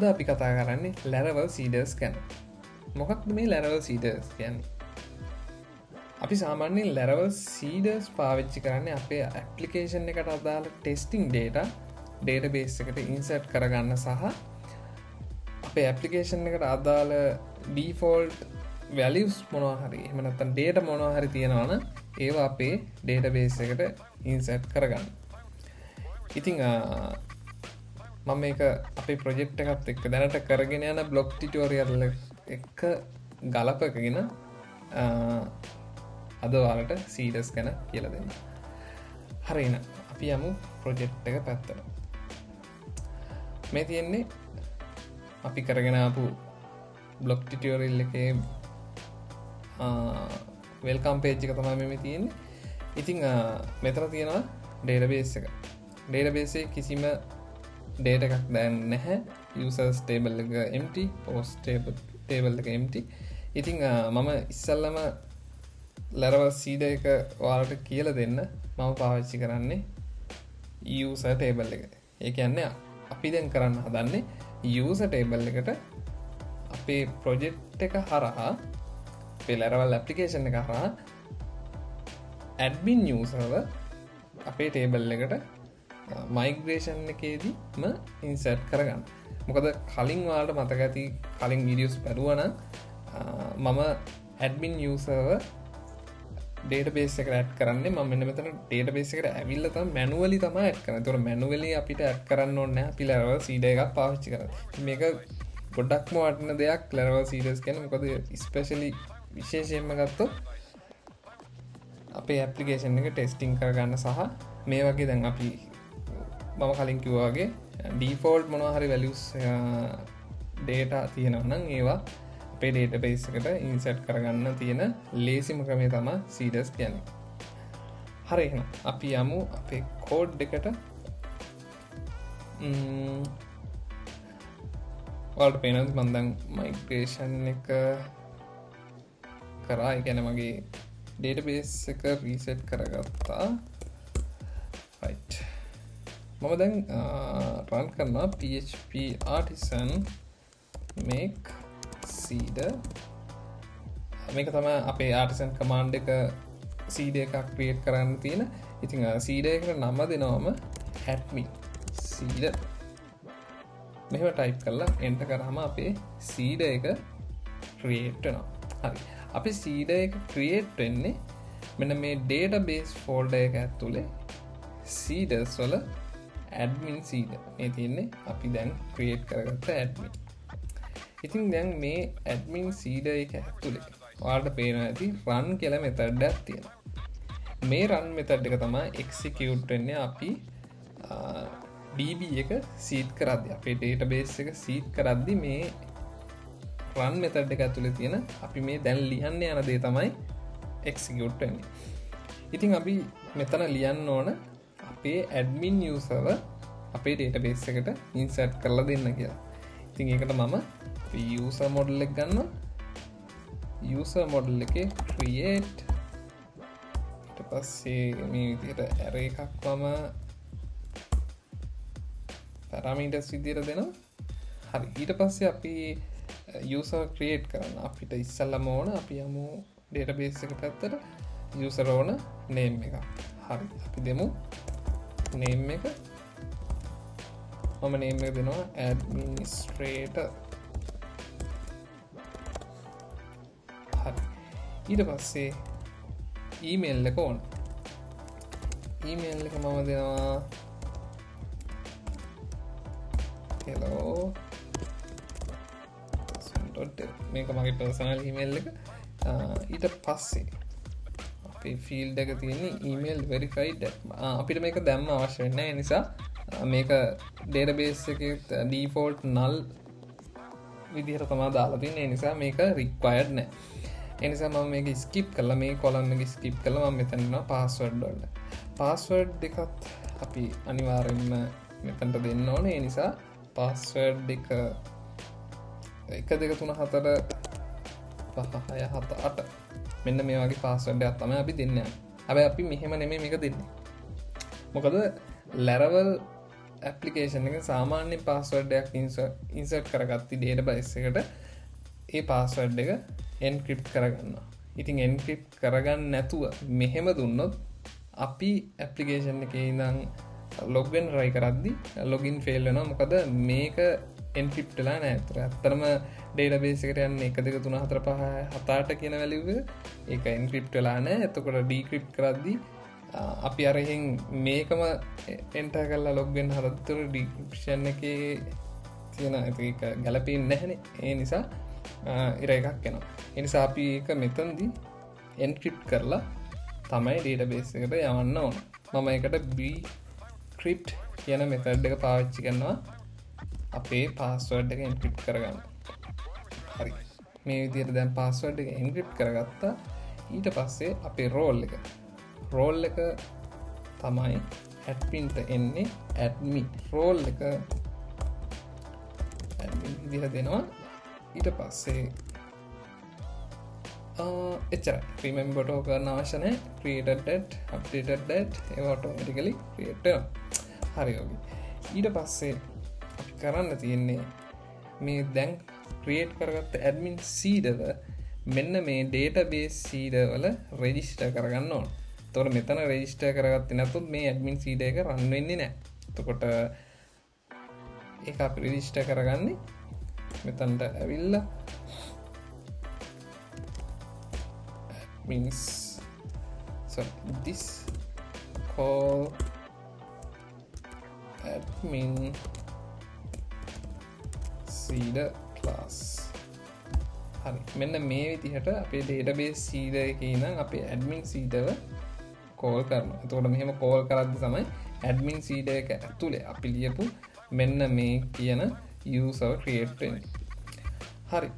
අද අපි කතා කරන්නේ Laravel seeders ගැන. මොකක්ද මේ Laravel seeders කියන්නේ? අපි සාමාන්‍යයෙන් Laravel seeders පාවිච්චි කරන්නේ අපේ application එකට අදාළ testing data database එකට insert කරගන්න සහ අපේ application එකට අදාළ default values මොනවා හරි එහෙම නැත්නම් data මොනවා හරි තියෙනවා නම් ඒවා අපේ database එකට insert කරගන්න. ඉතින් මම මේක අපේ ප්‍රොජෙක්ට් එකත් එක්ක දැනට කරගෙන යන බ්ලොග් ටියුටෝරියල් එක ගලපගෙන අද ඔයාලට සීඩස් ගැන කියලා දෙන්න. හරි එහෙනම් අපි යමු ප්‍රොජෙක්ට් එක පැත්තට. මේ තියෙන්නේ අපි කරගෙන ආපු බ්ලොග් ටියුටෝරියල් එකේ වෙල්කම් පේජ් එක තමයි මේ තියෙන්නේ. ඉතින් මෙතන තියෙනවා database එක. database එකේ කිසිම data එකක් දැන් නැහැ. users table එක empty, post table එක empty. ඉතින් මම ඉස්සල්ලාම Laravel seeder එක ඔයාලට කියලා දෙන්න මම පාවිච්චි කරන්නේ user table එක. ඒ කියන්නේ අපි දැන් කරන්න හදන්නේ user table එකට අපේ project එක හරහා අපේ Laravel application එක හරහා admin userව අපේ table එකට migration එකේදීම insert කරගන්න. මොකද කලින් ඔයාලට මතක ඇති කලින් videos බලුවා නම් මම admin userව database එකට add කරන්නේ මම මෙන්න මෙතන database එකට ඇවිල්ලා තමයි manually තමයි add කරන්නේ. ඒතකොට manually අපිට add කරන්න ඕනේ නැහැ. අපි Laravel seeder එකක් පාවිච්චි කරන්නේ. මේක ගොඩක්ම වටින දෙයක් Laravel seeders කියන්නේ. මොකද especially විශේෂයෙන්ම ගත්තොත් අපේ application එක testing කරගන්න සහ මේ වගේ දැන් අපි මම කලින් කිව්වා වගේ default මොනවා හරි values data තියෙනවා නම් ඒවා අපේ database එකට insert කරගන්න තියෙන ලේසිම ක්‍රමය තමයි seeders කියන්නේ. හරි එහෙනම් අපි යමු අපේ code එකට. ඔයාලට පේනවද මම දැන් migration එක කරා. ඒ කියන්නේ මගේ database එක reset කරගත්තා. right. මම දැන් run කරනවා php artisan make seeder. මේක තමයි අපේ artisan command එක seeder එකක් create කරන්න තියෙන. ඉතින් seeder එකට නම දෙනවම admin seeder. මෙහෙම type කරලා enter කරාම අපේ seeder එක create වෙනවා. හරි. අපේ seeder එක create වෙන්නේ මෙන්න මේ database folder එක ඇතුලේ seeders වල admin seeder. මේ තියෙන්නේ අපි දැන් create කරගත්ත admin. ඉතින් දැන් මේ admin seeder එක ඇතුලේ ඔයාලට පේනවා ඇති run කියලා method එකක් තියෙනවා. මේ run method එක තමයි execute වෙන්නේ අපි db එක seed කරද්දී අපේ database එක seed කරද්දී මේ run method එක ඇතුලේ තියෙන අපි මේ දැන් ලියන්න යන දේ තමයි execute වෙන්නේ. ඉතින් අපි මෙතන ලියන්න ඕන අපේ admin userව අපේ database එකට insert කරලා දෙන්න කියලා. ඉතින් ඒකට මම user model එක ගන්නවා. user model එකේ create ඊට පස්සේ මේ විදිහට array එකක් මම parameters විදිහට දෙනවා. හරි. ඊට පස්සේ අපි user create කරන්න අපිට ඉස්සල්ලාම ඕන අපි යමු database එක පැත්තට user ඕන name එක. හරි. අපි දෙමු name එක. මම name එක දෙනවා administrator. හරි. ඊට පස්සේ email එක ඕන. email එක මම දෙනවා hello මේක මගේ personal email එක. ඊට පස්සේ අපේ field එක තියෙන්නේ email verified. අපිට මේක දැම්ම අවශ්‍ය වෙන්නේ නැහැ. ඒ නිසා මේක database එකේ default null විදිහට තමයි දාලා තියෙන්නේ. ඒ නිසා මේක required නැහැ. ඒ නිසා මම මේක skip කරලා මේ column එක skip කරලා මම මෙතන දෙනවා password වලට. password දෙකත් අපි අනිවාර්යයෙන්ම මෙතනට දෙන්න ඕනේ. ඒ නිසා password එක 1 2 3 4 5 6 7 8 මෙන්න මේ වගේ password එකක් තමයි අපි දෙන්නේ. හැබැයි අපි මෙහෙම නෙමෙයි මේක දෙන්නේ. මොකද Laravel ඇප්ලිකේෂන් එක සාමාන්‍ය පාස්වර්ඩ් එකක් ඉන්සර්ට් කරගත්ති ඩේටාබේස් එකට ඒ පාස්වර්ඩ් එක එන්ක්‍රිප්ට් කරගන්නවා. ඉතින් එන්ක්‍රිප්ට් කරගන්න නැතුව මෙහෙම දුන්නොත් අපි ඇප්ලිකේෂන් එකේ ඉඳන් ලොග්ින් try කරද්දි ලොගින් ෆේල් වෙනවා. මොකද මේක එන්ක්‍රිප්ට් වෙලා නැහැ. ඇත්තටම ඩේටාබේස් එකට යන්නේ 1 2 3 4 5 7 8 කියන වැලියු එක ඒක එන්ක්‍රිප්ට් වෙලා නැහැ. එතකොට ඩික්‍රිප්ට් කරද්දි අපි අර එහෙන් මේකම එන්ටර් කරලා ලොග් වෙන්න හදද්දී ඩික්‍රිප්ෂන් එකේ තියෙන ඒක ගැලපෙන්නේ නැහනේ. ඒ නිසා ඉර එකක් එනවා. ඒ නිසා අපි ඒක මෙතනදී එන්ක්‍රිප්ට් කරලා තමයි ඩේටාබේස් එකට යවන්න ඕන. මම ඒකට bcrypt කියන මෙතඩ් එක පාවිච්චි කරනවා අපේ පාස්වර්ඩ් එක එන්ක්‍රිප්ට් කරගන්න. හරි. මේ විදිහට දැන් පාස්වර්ඩ් එක එන්ක්‍රිප්ට් කරගත්තා. ඊට පස්සේ අපේ රෝල් එක තමයි ඇඩ්මින්ට එන්නේ. ඇඩ්මින් රෝල් එක ඇඩ්මින් විදිහට දෙනවා. ඊට පස්සේ එච්චරයි. රිමෙම්බර් ටෝ කරන්න අවශ්‍ය නැහැ. created that updated that ඒව automatically create වෙනවා. හරි ඔකේ. ඊට පස්සේ අපි කරන්න තියෙන්නේ මේ දැන් create කරගත්ත admin seed එක මෙන්න මේ database seed වල register කරගන්න ඕන. එතකොට මෙතන register කරගත්තේ නැත්නම් මේ admin seed එක run වෙන්නේ නැහැ. එතකොට ඒක අපි register කරගන්නේ මෙතනට ඇවිල්ලා means so this call admin seeder class. හරි. මෙන්න මේ විදිහට අපේ database seeder එකේ ඉඳන් අපේ admin seeder call කරනවා. එතකොට මෙහෙම call කරද්දි තමයි admin seeder එක ඇතුලේ අපි ලියපු මෙන්න මේ කියන user create වෙන්නේ. හරි.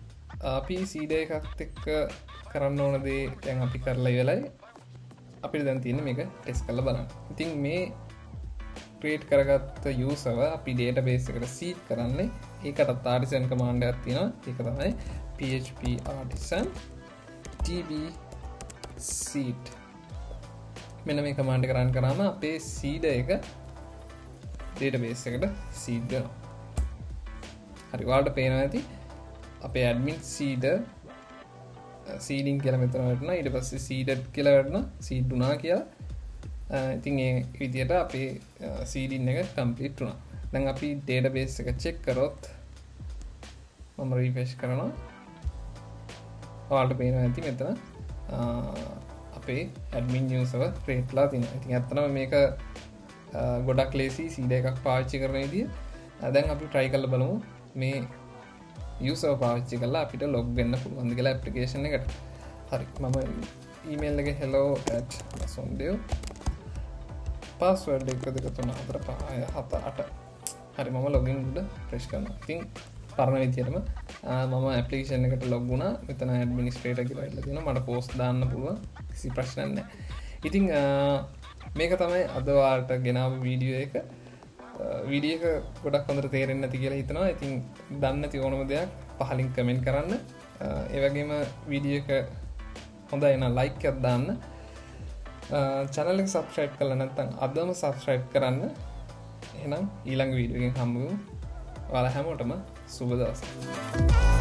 අපි seeder එකත් එක්ක කරන්න ඕන දේ දැන් අපි කරලා ඉවරයි. අපිට දැන් තියෙන්නේ මේක ටෙස්ට් කරලා බලන්න. ඉතින් මේ create කරගත්ත user අපි database එකට seed කරන්නේ. ඒකට artisan command එකක් තියෙනවා. ඒක තමයි php artisan db seed. මෙන්න මේ command එක run කරාම අපේ seed එක database එකට seed වෙනවා. හරි. ඔයාලට පේනවා ඇති අපේ admin seeder seeding කියලා මෙතන වටනවා. ඊට පස්සේ seeded කියලා වටනවා. seed වුණා කියලා. ඉතින් ඒ විදිහට අපේ seeding එක complete වුණා. දැන් අපි database එක check කරොත් මම refresh කරනවා. ඔයාලට පේනවා ඇති මෙතන අපේ admin user create ලා තියෙනවා. ඉතින් ඇත්තටම මේක ගොඩක් lazy seed එකක් පාවිච්චි කරන විදිය. දැන් අපි try කරලා බලමු මේ user පාවිච්චි කරලා අපිට log වෙන්න පුළුවන්ද කියලා application එකට. හරි. මම email එකේ hello@masondev password 1 2 3 4 5 6 7 8. හරි. මම login උඩ press කරනවා. ඉතින් පරණ විදියටම මම application එකට log වුණා. මෙතන administrator කියලා ඉල්ලලා තියෙනවා. මට post දාන්න පුළුවන්. කිසි ප්‍රශ්නයක් නැහැ. ඉතින් මේක තමයි අද ඔයාලට ගෙනාවු වීඩියෝ එක. වීඩියෝ එක ගොඩක් හොඳට තේරෙන්නේ නැති කියලා හිතනවා. ඉතින් දන්නේ නැති ඕනම දෙයක් පහලින් කමෙන්ට් කරන්න. ඒ වගේම වීඩියෝ එක හොඳයි නම් ලයික් එකක් දාන්න. channel එක subscribe කරලා නැත්නම් අදම subscribe කරන්න. එහෙනම් ඊළඟ වීඩියෝ එකෙන් හම්බ වෙමු. ඔයාලා හැමෝටම සුබ දවසක්.